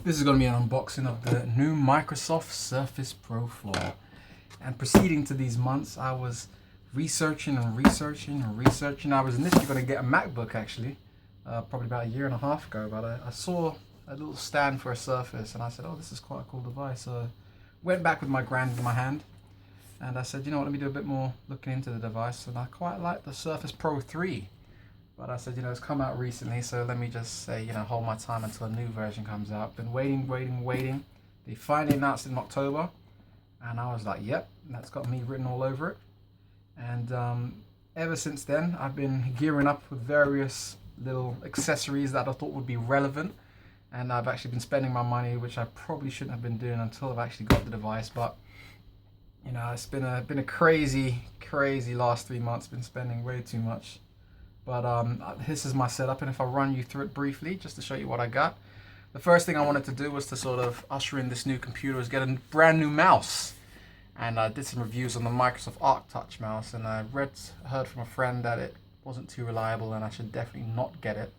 This is going to be an unboxing of the new Microsoft Surface Pro 4. And proceeding to these months, I was researching. I was initially going to get a MacBook actually, probably about a year and a half ago, but I saw a little stand for a Surface and I said, oh, this is quite a cool device. So went back with my grand in my hand and I said, you know what, let me do a bit more looking into the device. And I quite like the Surface Pro 3. But I said, you know, it's come out recently, so let me just say, you know, hold my time until a new version comes out. Been waiting. They finally announced it in October, and I was like, yep, that's got me written all over it. And ever since then, I've been gearing up with various little accessories that I thought would be relevant. And I've actually been spending my money, which I probably shouldn't have been doing until I've actually got the device. But, you know, it's been a crazy last 3 months, been spending way too much. But this is my setup, and if I run you through it briefly, just to show you what I got. The first thing I wanted to do was to sort of usher in this new computer, was get a brand new mouse. And I did some reviews on the Microsoft ArcTouch mouse, and I heard from a friend that it wasn't too reliable and I should definitely not get it.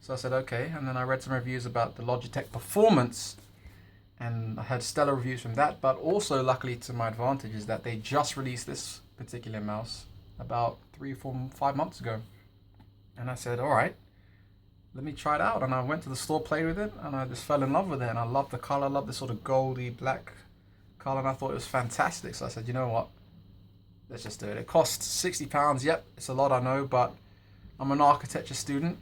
So I said, okay, and then I read some reviews about the Logitech Performance, and I had stellar reviews from that, but also luckily to my advantage is that they just released this particular mouse about 3, 4, 5 months ago. And I said, all right, let me try it out. And I went to the store, played with it, and I just fell in love with it. And I love the color, I love the sort of goldy black color, and I thought it was fantastic. So I said, you know what, let's just do it. It costs £60. Yep, it's a lot, I know, but I'm an architecture student,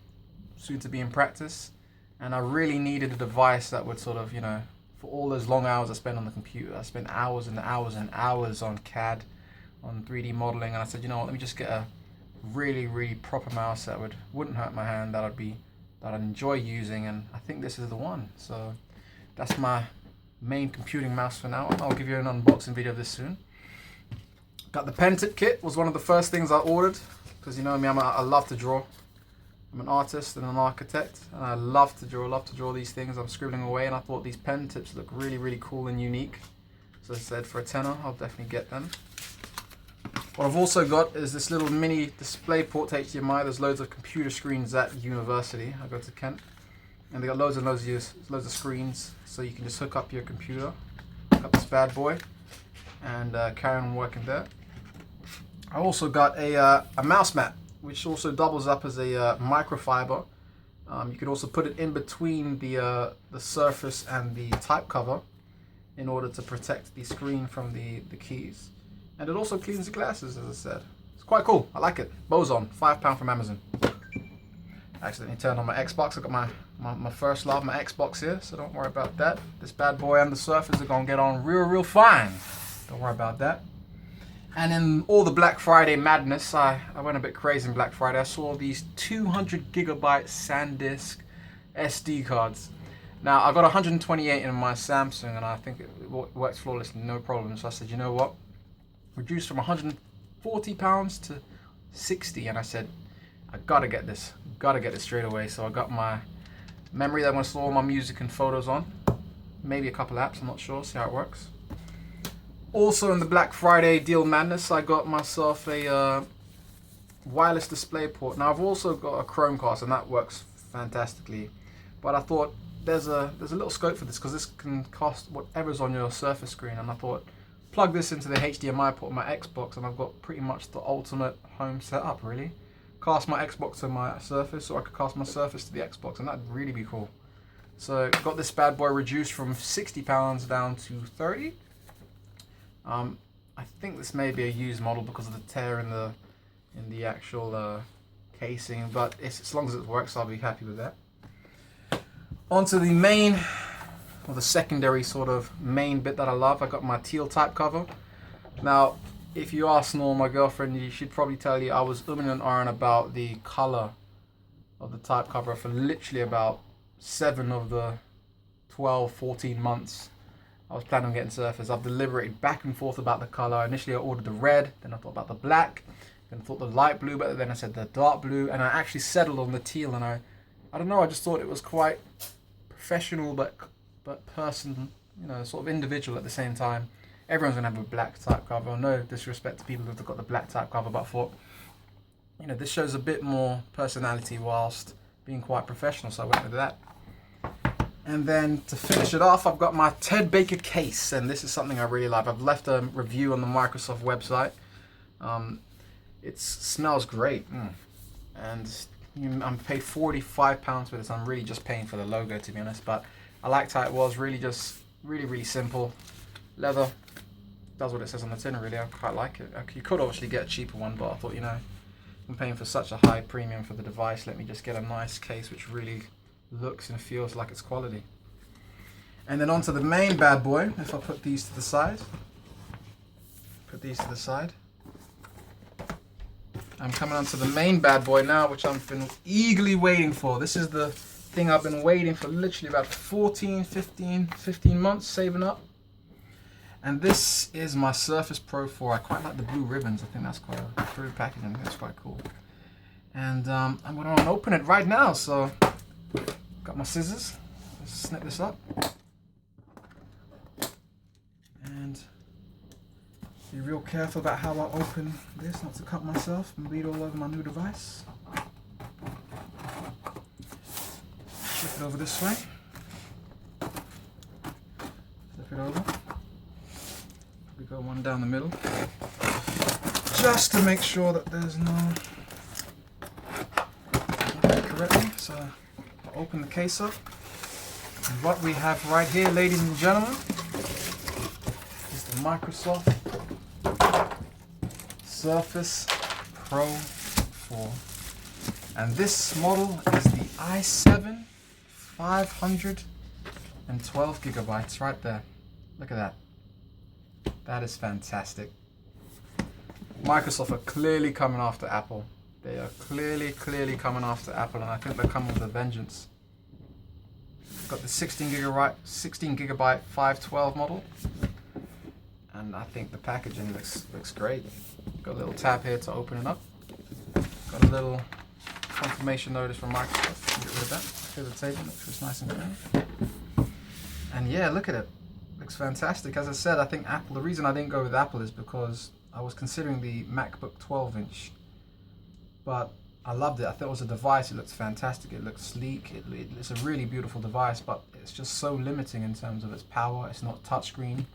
soon to be in practice, and I really needed a device that would sort of, you know, for all those long hours I spend on the computer, I spent hours and hours and hours on CAD, on 3D modeling, and I said, you know what, let me just get a really proper mouse that wouldn't hurt my hand, that I'd enjoy using, and I think this is the one. So that's my main computing mouse for now. I'll give you an unboxing video of this soon. Got the pen tip kit, was one of the first things I ordered, because you know me, I love to draw. I'm an artist and an architect, and I love to draw these things. I'm scribbling away, and I thought these pen tips look really cool and unique. So I said for a tenner, I'll definitely get them. What I've also got is this little mini display port to HDMI. There's loads of computer screens at university. I go to Kent, and they got loads of screens, so you can just hook up your computer, hook up this bad boy, and carry on working there. I also got a mouse mat, which also doubles up as a microfiber. You can also put it in between the Surface and the type cover in order to protect the screen from the keys. And it also cleans the glasses, as I said. It's quite cool. I like it. Bozon, £5 from Amazon. Accidentally turned on my Xbox. I got my first love, my Xbox here, so don't worry about that. This bad boy and the Surface are gonna get on real fine. Don't worry about that. And in all the Black Friday madness, I went a bit crazy in Black Friday. I saw these 200 gigabyte SanDisk SD cards. Now, I got 128 in my Samsung, and I think it works flawlessly, no problem. So I said, you know what? Reduced from £140 to 60, and I said, I gotta get this straight away. So I got my memory that I'm gonna store all my music and photos on, maybe a couple apps, I'm not sure, see how it works. Also in the Black Friday deal madness, I got myself a wireless display port. Now I've also got a Chromecast, and that works fantastically, but I thought there's a little scope for this, because this can cost whatever's on your Surface screen, and I thought, plug this into the HDMI port of my Xbox, and I've got pretty much the ultimate home setup, really. Cast my Xbox to my Surface, or I could cast my Surface to the Xbox, and that'd really be cool. So got this bad boy reduced from £60 down to 30. I think this may be a used model because of the tear in the actual casing, but as long as it works, I'll be happy with that. Onto the main, or the secondary sort of main bit that I love. I got my teal type cover. Now, if you ask Nor, my girlfriend, she'd probably tell you I was umming and ahhing about the color of the type cover for literally about 7 of the 12, 14 months I was planning on getting Surface. I've deliberated back and forth about the color. Initially I ordered the red, then I thought about the black, then I thought the light blue, but then I said the dark blue, and I actually settled on the teal. And I don't know, I just thought it was quite professional but person, you know, sort of individual at the same time. Everyone's gonna have a black type cover. No disrespect to people who've got the black type cover, but I thought, you know, this shows a bit more personality whilst being quite professional, so I went with that. And then to finish it off, I've got my Ted Baker case, and this is something I really like. I've left a review on the Microsoft website. It smells great, and I'm paid £45 for this. I'm really just paying for the logo, to be honest, but I liked how it was. Really simple. Leather, does what it says on the tin, really. I quite like it. You could obviously get a cheaper one, but I thought, you know, I'm paying for such a high premium for the device, let me just get a nice case which really looks and feels like it's quality. And then onto the main bad boy. If I put these to the side, I'm coming onto the main bad boy now, which I've been eagerly waiting for. This is the thing I've been waiting for literally about 15 months, saving up. And this is my Surface Pro 4. I quite like the blue ribbons. I think that's quite a through packaging. I think that's quite cool. And I'm going to open it right now. So, got my scissors. Let's snip this up. And be real careful about how I open this, not to cut myself and bleed all over my new device. Flip it over this way. Flip it over. We go one down the middle, just to make sure that there's no correctly. So I'll open the case up, and what we have right here, ladies and gentlemen, is the Microsoft Surface Pro 4, and this model is the i7 512 gigabytes right there. Look at that. That is fantastic. Microsoft are clearly coming after Apple. They are clearly coming after Apple, and I think they're coming with a vengeance. Got the 16 gigabyte 512 model, and I think the packaging looks great. Got a little tab here to open it up. Got a little confirmation notice from Microsoft. Get rid of that. Clear the table. Looks just nice and clean. And yeah, look at it. Looks fantastic. As I said, I think Apple, the reason I didn't go with Apple is because I was considering the MacBook 12-inch, but I loved it. I thought it was a device. It looks fantastic. It looks sleek. It's a really beautiful device, but it's just so limiting in terms of its power. It's not touchscreen.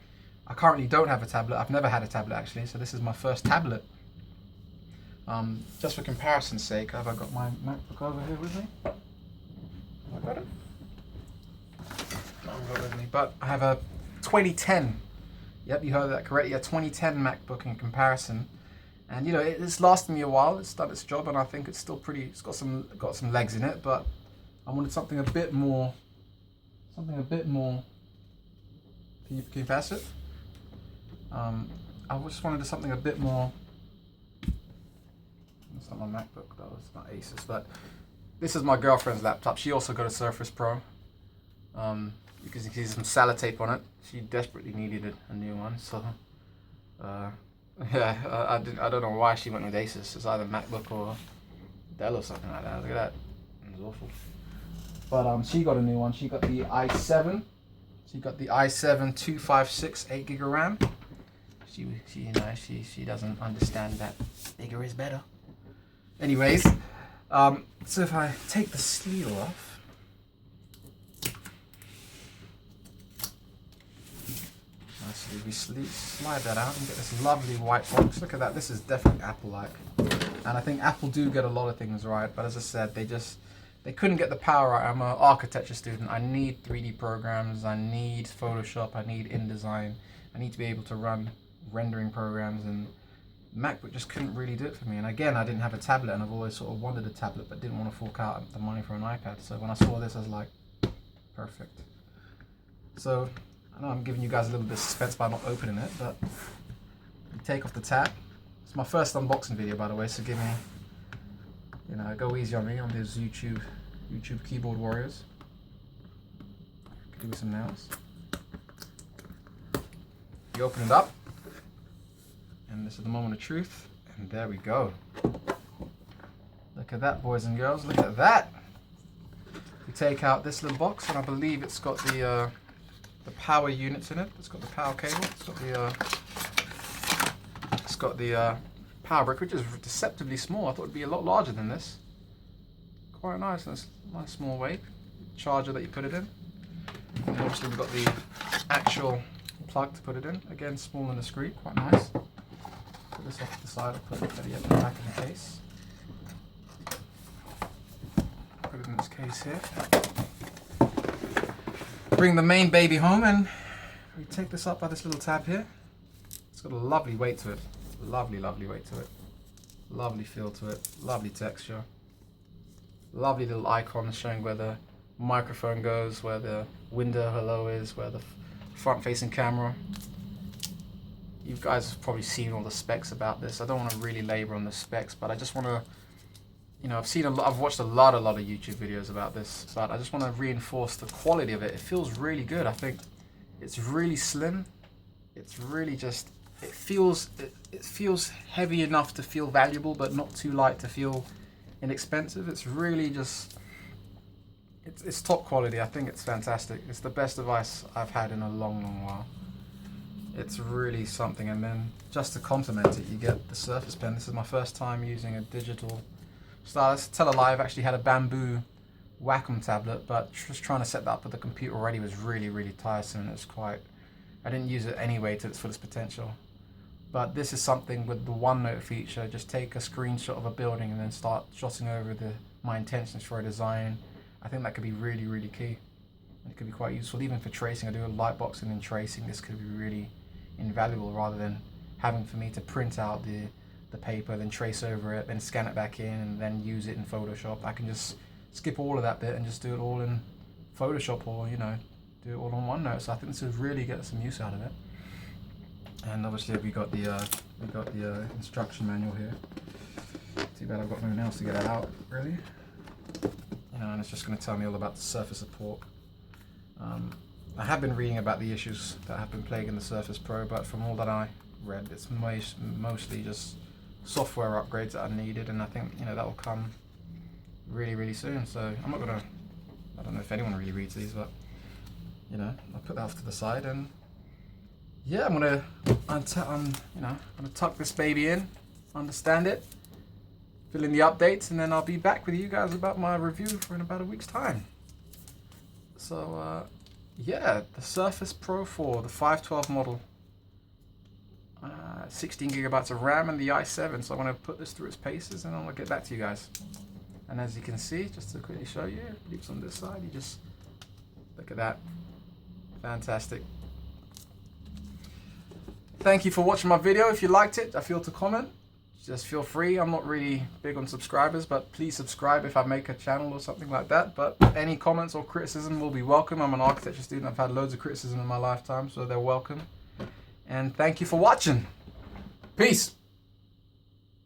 I currently don't have a tablet. I've never had a tablet, actually, so this is my first tablet. Just for comparison's sake, have I got my MacBook over here with me? Have I got it? No, I've got it with me, but I have a 2010. Yep, you heard that correctly. A 2010 MacBook in comparison, and you know it's lasted me a while. It's done its job, and I think it's still pretty. It's got some legs in it, but I wanted something a bit more. Can you pass it? I just wanted something a bit more. It's not my MacBook though. It's not Asus, but this is my girlfriend's laptop. She also got a Surface Pro. You can see some sellotape on it. She desperately needed a new one, so yeah, I don't know why she went with Asus. It's either MacBook or Dell or something like that. Look at that, it was awful. But she got a new one. She got the i7. She got the i7 256 8 gig of RAM. She doesn't understand that bigger is better. Anyways, so if I take the sleeve off. We slide that out and get this lovely white box. Look at that. This is definitely Apple-like, and I think Apple do get a lot of things right, but as I said, they couldn't get the power right. I'm an architecture student. I need 3D programs. I need Photoshop. I need InDesign. I need to be able to run rendering programs, and MacBook just couldn't really do it for me. And again, I didn't have a tablet, and I've always sort of wanted a tablet, but didn't want to fork out the money for an iPad. So when I saw this, I was like, perfect. So I know I'm giving you guys a little bit of suspense by not opening it, but you take off the tab. It's my first unboxing video, by the way, so give me, you know, go easy on me on these YouTube keyboard warriors. Give me some nails. You open it up, and this is the moment of truth, and there we go. Look at that, boys and girls, look at that. We take out this little box, and I believe it's got the power units in it. It's got the power cable. It's got the power brick, which is deceptively small. I thought it'd be a lot larger than this. Quite nice. Nice small weight charger that you put it in. And obviously we've got the actual plug to put it in. Again, small and discreet, quite nice. Put this off to the side, I'll put it at the back of the case. Put it in this case here. Bring the main baby home, and we take this up by this little tab here. It's got a lovely weight to it. Lovely, lovely weight to it. Lovely feel to it. Lovely texture. Lovely little icons showing where the microphone goes, where the window hello is, where the front-facing camera. You guys have probably seen all the specs about this. I don't want to really labor on the specs, but I just want to, you know, I've watched a lot of YouTube videos about this, but I just want to reinforce the quality of it. It feels really good. I think it's really slim. It's really just, it feels heavy enough to feel valuable, but not too light to feel inexpensive. It's really just, it's top quality. I think it's fantastic. It's the best device I've had in a long, long while. It's really something. And then just to complement it, you get the Surface Pen. This is my first time using a digital stylus. Tell a lie, I've actually had a Bamboo Wacom tablet, but just trying to set that up with the computer already was really, really tiresome. It's quite, I didn't use it anyway to its fullest potential. But this is something with the OneNote feature. Just take a screenshot of a building and then start jotting over my intentions for a design. I think that could be really, really key. It could be quite useful, even for tracing. I do a light boxing and tracing. This could be really invaluable, rather than having for me to print out the paper, then trace over it, then scan it back in, and then use it in Photoshop. I can just skip all of that bit and just do it all in Photoshop, or, you know, do it all on OneNote. So I think this would really get some use out of it. And obviously we got the instruction manual here. Too bad I've got nothing else to get it out, really. You know, and it's just going to tell me all about the Surface support. I have been reading about the issues that have been plaguing the Surface Pro, but from all that I read, it's mostly just software upgrades that are needed, and I think, you know, that will come really, really soon. So I'm not gonna, I don't know if anyone really reads these, but, you know, I'll put that off to the side, and yeah, I'm gonna tuck this baby in, understand it, fill in the updates, and then I'll be back with you guys about my review in about a week's time. So yeah, the Surface Pro 4, the 512 model, 16 gigabytes of RAM, and the i7. So I'm going to put this through its paces, and I'll get back to you guys. And as you can see, just to quickly show you, leaves on this side, you just look at that. Fantastic. Thank you for watching my video. If you liked it, I feel to comment. Just feel free. I'm not really big on subscribers, but please subscribe if I make a channel or something like that. But any comments or criticism will be welcome. I'm an architecture student. I've had loads of criticism in my lifetime, so they're welcome. And thank you for watching. Peace.